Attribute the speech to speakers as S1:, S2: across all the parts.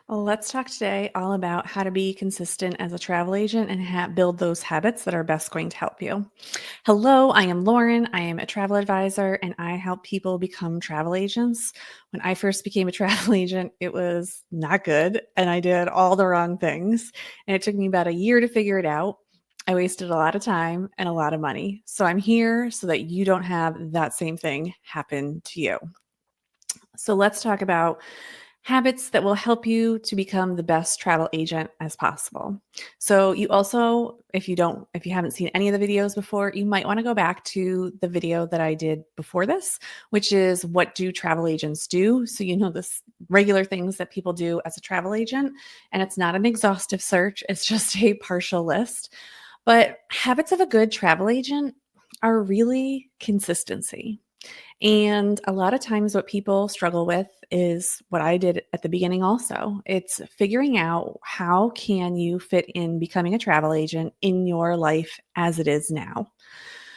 S1: Let's talk today all about how to be consistent as a travel agent and build those habits that are best going to help you. Hello, I am Lauren. I am a travel advisor and I help people become travel agents. When I first became a travel agent, it was not good and I did all the wrong things. And it took me about a year to figure it out. I wasted a lot of time and a lot of money. So I'm here so that you don't have that same thing happen to you. So let's talk about habits that will help you to become the best travel agent as possible. So you also, if you haven't seen any of the videos before, you might want to go back to the video that I did before this, which is what do travel agents do? So you know this regular things that people do as a travel agent, and it's not an exhaustive search, it's just a partial list. But habits of a good travel agent are really consistency. And a lot of times, what people struggle with is what I did at the beginning also. It's figuring out how can you fit in becoming a travel agent in your life as it is now.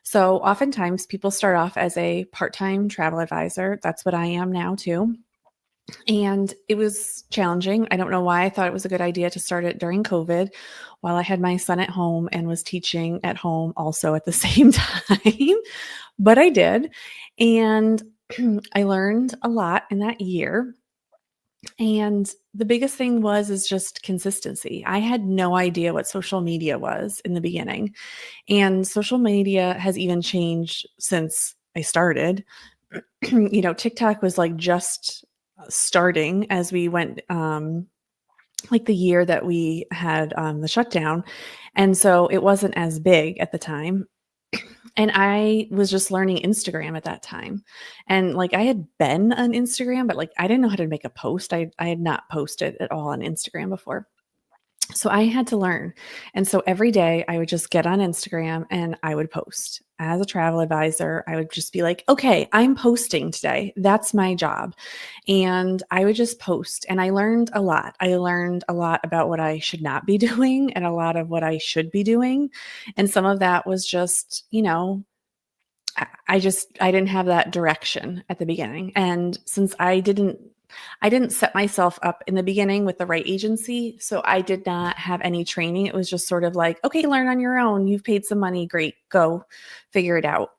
S1: So oftentimes people start off as a part-time travel advisor. That's what I am now too. And it was challenging. I don't know why I thought it was a good idea to start it during COVID while I had my son at home and was teaching at home also at the same time. But I did. And I learned a lot in that year. And the biggest thing is just consistency. I had no idea what social media was in the beginning. And social media has even changed since I started. TikTok was like just starting as we went like the year that we had the shutdown. And so it wasn't as big at the time. And I was just learning Instagram at that time. And like I had been on Instagram, but like I didn't know how to make a post. I had not posted at all on Instagram before. So I had to learn. And so every day I would just get on Instagram and I would post. As a travel advisor, I would just be like, okay, I'm posting today. That's my job. And I would just post. And I learned a lot. I learned a lot about what I should not be doing and a lot of what I should be doing. And some of that was just, I didn't have that direction at the beginning. And since I didn't set myself up in the beginning with the right agency, so I did not have any training. It was just sort of like, okay, learn on your own. You've paid some money, great. Go figure it out.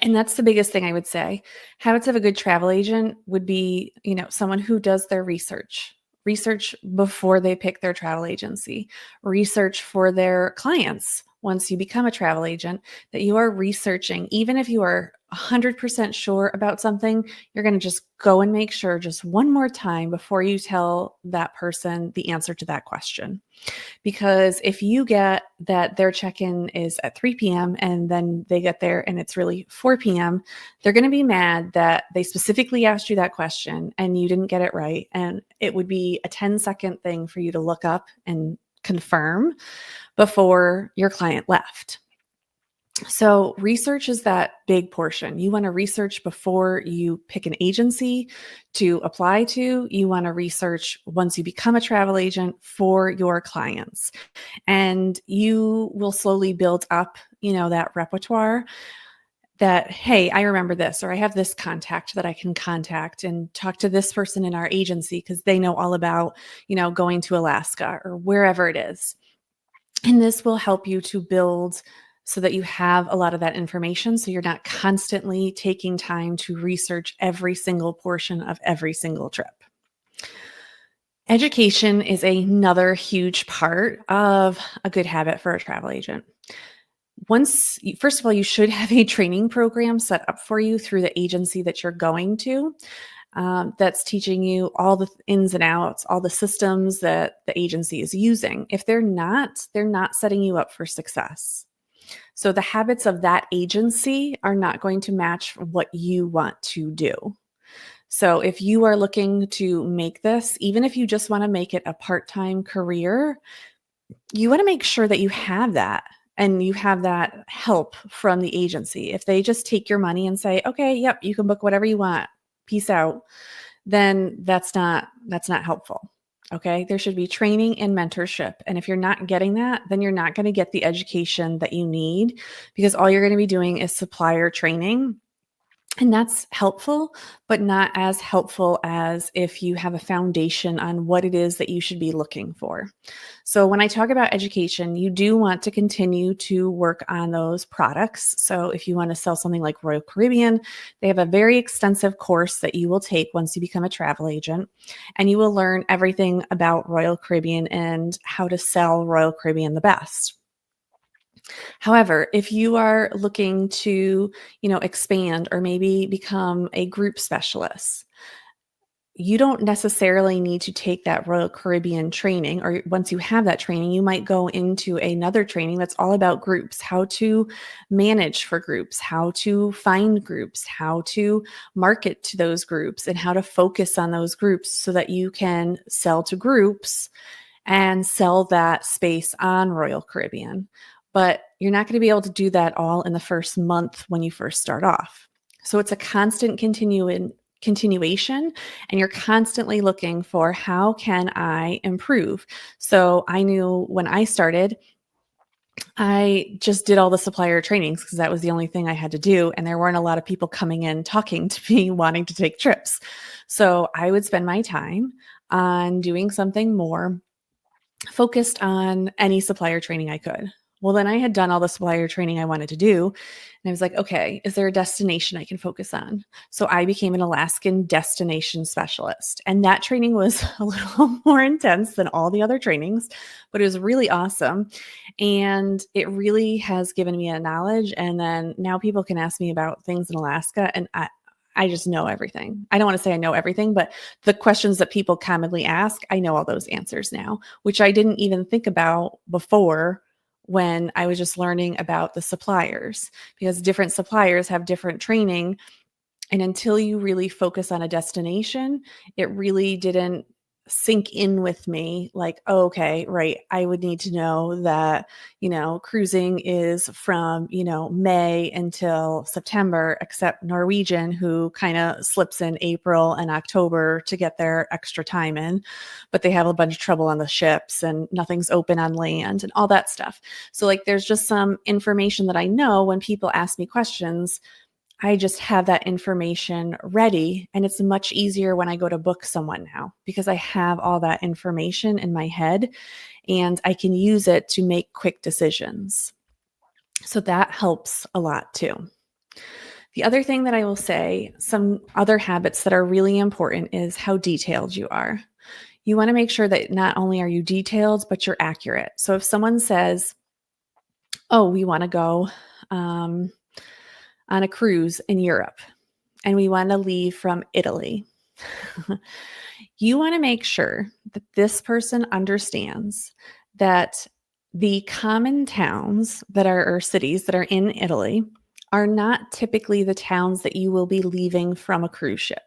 S1: And that's the biggest thing I would say. Habits of a good travel agent would be, someone who does their research. Research before they pick their travel agency. Research for their clients once you become a travel agent, that you are researching. Even if you are 100% sure about something, you're going to just go and make sure just one more time before you tell that person the answer to that question. Because if you get that their check-in is at 3 p.m. and then they get there and it's really 4 p.m., they're going to be mad that they specifically asked you that question and you didn't get it right. And it would be a 10-second thing for you to look up and confirm before your client left. So research is that big portion. You want to research before you pick an agency to apply to. You want to research once you become a travel agent for your clients. And you will slowly build up, that repertoire that, hey, I remember this, or I have this contact that I can contact and talk to this person in our agency because they know all about, going to Alaska or wherever it is. And this will help you to build so that you have a lot of that information. So you're not constantly taking time to research every single portion of every single trip. Education is another huge part of a good habit for a travel agent. First of all, you should have a training program set up for you through the agency that you're going to. That's teaching you all the ins and outs, all the systems that the agency is using. If they're not setting you up for success. So the habits of that agency are not going to match what you want to do. So if you are looking to make this, even if you just want to make it a part-time career, you want to make sure that you have that and you have that help from the agency. If they just take your money and say, okay, yep, you can book whatever you want, peace out, then that's not helpful. Okay. There should be training and mentorship. And if you're not getting that, then you're not going to get the education that you need, because all you're going to be doing is supplier training. And that's helpful, but not as helpful as if you have a foundation on what it is that you should be looking for. So, when I talk about education, you do want to continue to work on those products. So, if you want to sell something like Royal Caribbean, they have a very extensive course that you will take once you become a travel agent, and you will learn everything about Royal Caribbean and how to sell Royal Caribbean the best. However, if you are looking to, expand or maybe become a group specialist, you don't necessarily need to take that Royal Caribbean training, or once you have that training, you might go into another training that's all about groups, how to manage for groups, how to find groups, how to market to those groups, and how to focus on those groups so that you can sell to groups and sell that space on Royal Caribbean. But you're not going to be able to do that all in the first month when you first start off. So it's a constant continuation, and you're constantly looking for how can I improve. So I knew when I started, I just did all the supplier trainings because that was the only thing I had to do. And there weren't a lot of people coming in talking to me wanting to take trips. So I would spend my time on doing something more focused on any supplier training I could. Well, then I had done all the supplier training I wanted to do. And I was like, okay, is there a destination I can focus on? So I became an Alaskan destination specialist. And that training was a little more intense than all the other trainings, but it was really awesome. And it really has given me a knowledge. And then now people can ask me about things in Alaska, and I just know everything. I don't want to say I know everything, but the questions that people commonly ask, I know all those answers now, which I didn't even think about before when I was just learning about the suppliers, because different suppliers have different training. And until you really focus on a destination, it really didn't sink in with me like, oh, okay, right. I would need to know that, cruising is from, May until September, except Norwegian, who kind of slips in April and October to get their extra time in, but they have a bunch of trouble on the ships and nothing's open on land and all that stuff. So, like, there's just some information that I know when people ask me questions. I just have that information ready, and it's much easier when I go to book someone now because I have all that information in my head and I can use it to make quick decisions. So that helps a lot too. The other thing that I will say, some other habits that are really important, is how detailed you are. You want to make sure that not only are you detailed, but you're accurate. So if someone says, oh, we want to go on a cruise in Europe, and we want to leave from Italy. You want to make sure that this person understands that the common towns that are, or cities that are in Italy, are not typically the towns that you will be leaving from a cruise ship.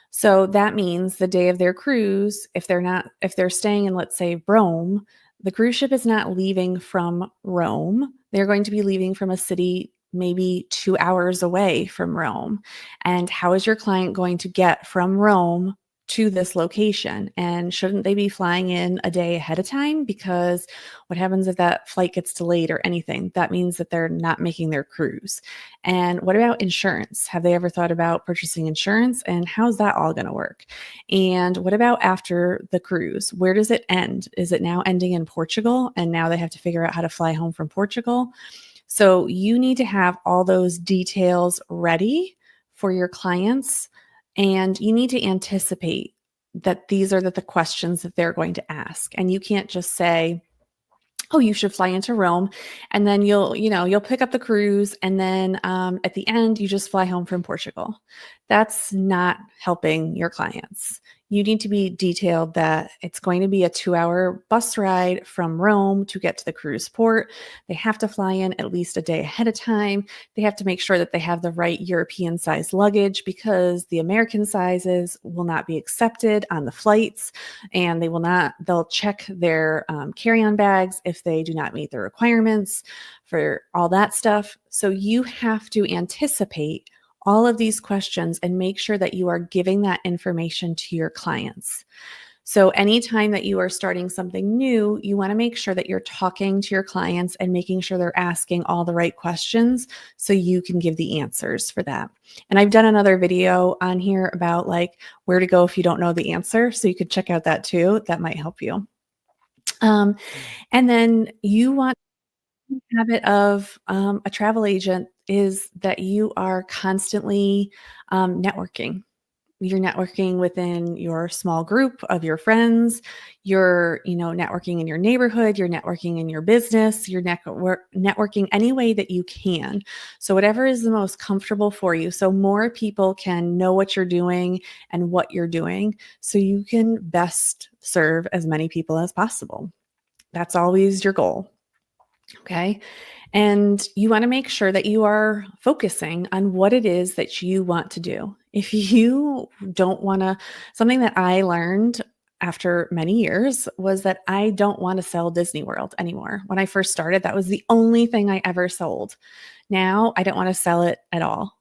S1: So that means the day of their cruise, if they're staying in, let's say, Rome, the cruise ship is not leaving from Rome. They're going to be leaving from a city maybe 2 hours away from Rome. And how is your client going to get from Rome to this location? And shouldn't they be flying in a day ahead of time? Because what happens if that flight gets delayed or anything? That means that they're not making their cruise. And what about insurance? Have they ever thought about purchasing insurance? And how's that all going to work? And what about after the cruise? Where does it end? Is it now ending in Portugal? And now they have to figure out how to fly home from Portugal? So you need to have all those details ready for your clients, and you need to anticipate that these are the questions that they're going to ask. And you can't just say, oh, you should fly into Rome, and then you'll pick up the cruise, and then at the end you just fly home from Portugal. That's not helping your clients. You need to be detailed that it's going to be a 2-hour bus ride from Rome to get to the cruise port. They have to fly in at least a day ahead of time. They have to make sure that they have the right European size luggage, because the American sizes will not be accepted on the flights, and they'll check their carry-on bags if they do not meet the requirements for all that stuff. So you have to anticipate all of these questions and make sure that you are giving that information to your clients. So, anytime that you are starting something new, you want to make sure that you're talking to your clients and making sure they're asking all the right questions so you can give the answers for that. And I've done another video on here about like where to go if you don't know the answer. So, you could check out that too. That might help you. Um, and then you want habit of a travel agent is that you are constantly networking. You're networking within your small group of your friends. You're, networking in your neighborhood. You're networking in your business. You're networking any way that you can. So whatever is the most comfortable for you. So more people can know what you're doing and what you're doing, so you can best serve as many people as possible. That's always your goal. Okay. And you want to make sure that you are focusing on what it is that you want to do. If you don't want to, something that I learned after many years was that I don't want to sell Disney World anymore. When I first started, that was the only thing I ever sold. Now I don't want to sell it at all.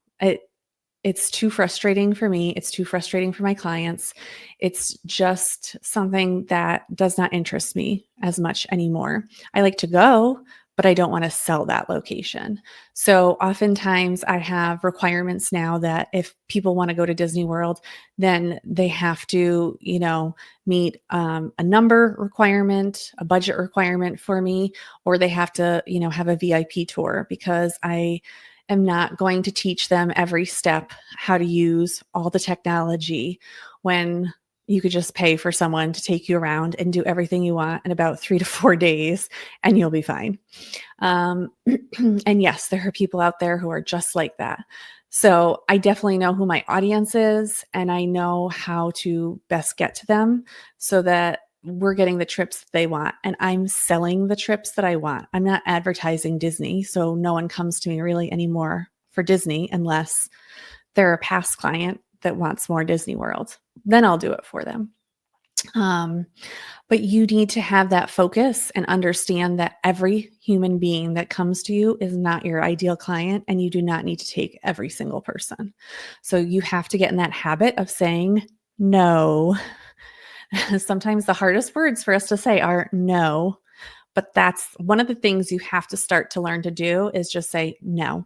S1: It's too frustrating for me. It's too frustrating for my clients. It's just something that does not interest me as much anymore. I like to go, but I don't want to sell that location. So oftentimes I have requirements now that if people want to go to Disney World, then they have to, meet a number requirement, a budget requirement for me, or they have to, have a VIP tour, because I am not going to teach them every step how to use all the technology when you could just pay for someone to take you around and do everything you want in about 3 to 4 days and you'll be fine. Um, and yes, there are people out there who are just like that. So I definitely know who my audience is, and I know how to best get to them so that we're getting the trips that they want, and I'm selling the trips that I want. I'm not advertising Disney, so no one comes to me really anymore for Disney unless they're a past client that wants more Disney World. Then I'll do it for them. But you need to have that focus and understand that every human being that comes to you is not your ideal client, and you do not need to take every single person. So you have to get in that habit of saying no. Sometimes the hardest words for us to say are no, but that's one of the things you have to start to learn to do, is just say no.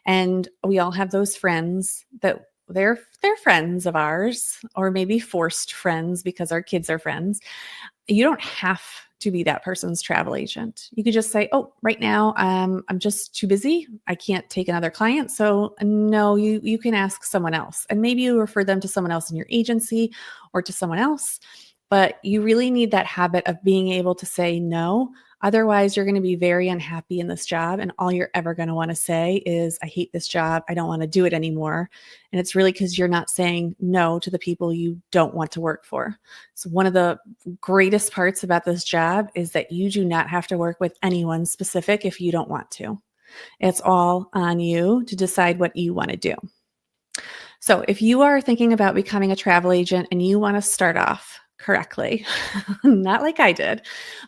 S1: And we all have those friends that they're friends of ours, or maybe forced friends because our kids are friends. You don't have to be that person's travel agent. You could just say, "Oh, right now, I'm just too busy. I can't take another client. So no, you can ask someone else." And maybe you refer them to someone else in your agency or to someone else. But you really need that habit of being able to say no. Otherwise, you're going to be very unhappy in this job. And all you're ever going to want to say is, "I hate this job. I don't want to do it anymore." And it's really because you're not saying no to the people you don't want to work for. So, one of the greatest parts about this job is that you do not have to work with anyone specific if you don't want to. It's all on you to decide what you want to do. So, if you are thinking about becoming a travel agent and you want to start off correctly, not like I did,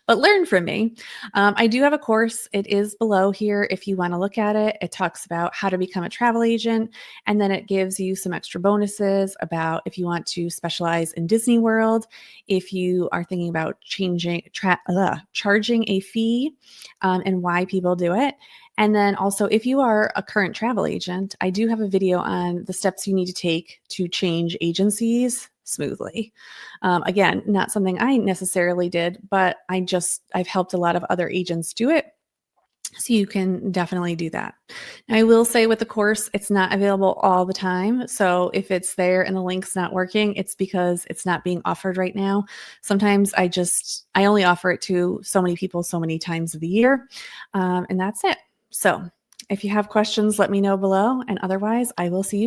S1: but learn from me, I do have a course. It is below here if you want to look at it. It talks about how to become a travel agent, and then it gives you some extra bonuses about if you want to specialize in Disney World, if you are thinking about charging a fee, and why people do it. And then also, if you are a current travel agent, I do have a video on the steps you need to take to change agencies smoothly. Again, not something I necessarily did, but I've helped a lot of other agents do it. So you can definitely do that. Now, I will say with the course, it's not available all the time. So if it's there and the link's not working, it's because it's not being offered right now. Sometimes I only offer it to so many people so many times of the year, and that's it. So if you have questions, let me know below. And otherwise, I will see you